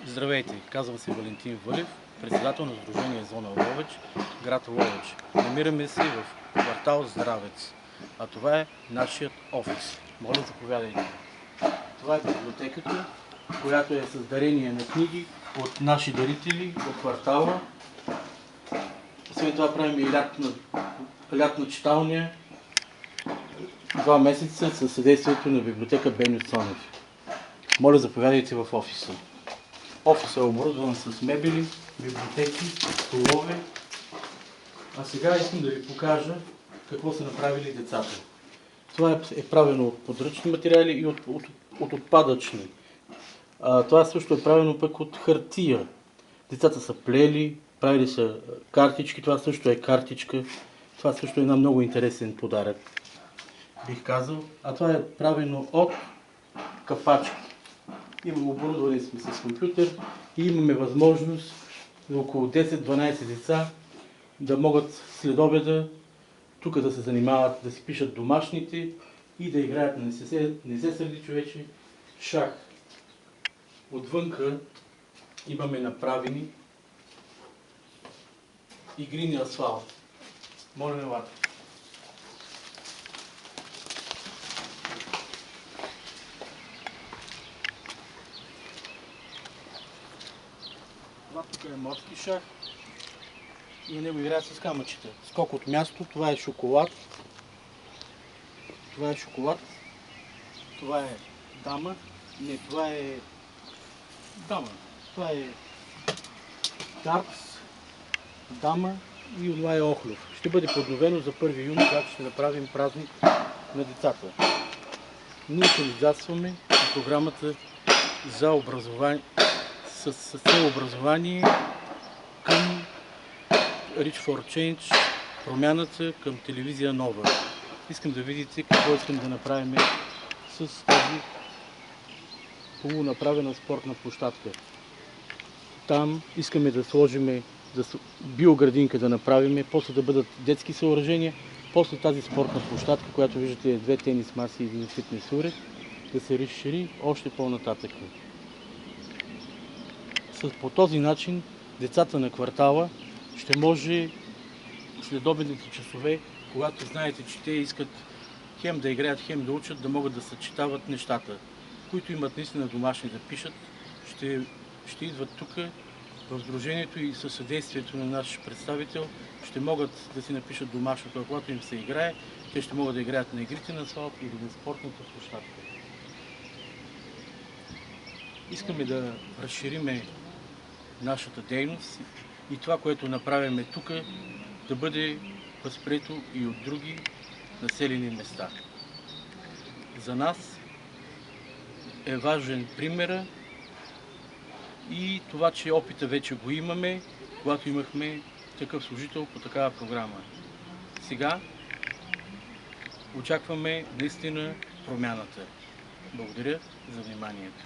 Здравейте, казвам се Валентин Вълев, председател на Сдружение Зона Ловеч, град Ловеч. Намираме се в квартал Здравец, а това е нашият офис. Моля, заповядайте. Това е библиотеката, която е с дарение на книги от наши дарители от квартала. Освен това правим и лятна читалня 2 месеца със съдействието на библиотека Беню Цонев. Моля, заповядайте в офиса. Офисът е оборудван с мебели, библиотеки, столове. А сега искам да ви покажа какво са направили децата. Това е правено от подръчни материали и от отпадъчни. Това също е правено пък от хартия. Децата са плели, правили са картички, това също е картичка. Това също е един много интересен подарък, бих казал. А това е правено от капачки. Оборудвани сме с компютър и имаме възможност за около 10-12 деца да могат след обеда тук да се занимават, да си пишат домашните и да играят на не се сърди човече шах. Отвънка имаме направени игрини асфалт. Моля, елате. Това тук е морски шах и на него играят с камъчета. Скок от място, това е шоколад. Това е шоколад. Това е дама. Не, това е дама. Това е дартс, дама и това е охлюв. Ще бъде подновено за 1 юни, когато ще направим празник на децата. Ние кандидатстваме в програмата за образование с цел образование към Reach for Change, промяната към телевизия нова. Искам да видите какво искам да направим с тази полунаправена спортна площадка. Там искаме да сложим биоградинка да направим, после да бъдат детски съоръжения, после тази спортна площадка, която виждате е 2 тенис маси и 1 фитнес уред, да се разшири още по-нататък. По този начин децата на квартала ще може след обедните часове, когато знаете, че те искат хем да играят, хем да учат, да могат да съчетават нещата. Които имат наистина домашни да пишат, ще идват тук в сдружението и със съдействието на наш представител ще могат да си напишат домашното, а когато им се играе, те ще могат да играят на игрите на асфалт или на спортната площадка. Искаме да разшириме нашата дейност и това, което направим тук, да бъде възприето и от други населени места. За нас е важен примера и това, че опита вече го имаме, когато имахме такъв служител по такава програма. Сега очакваме наистина промяната. Благодаря за вниманието.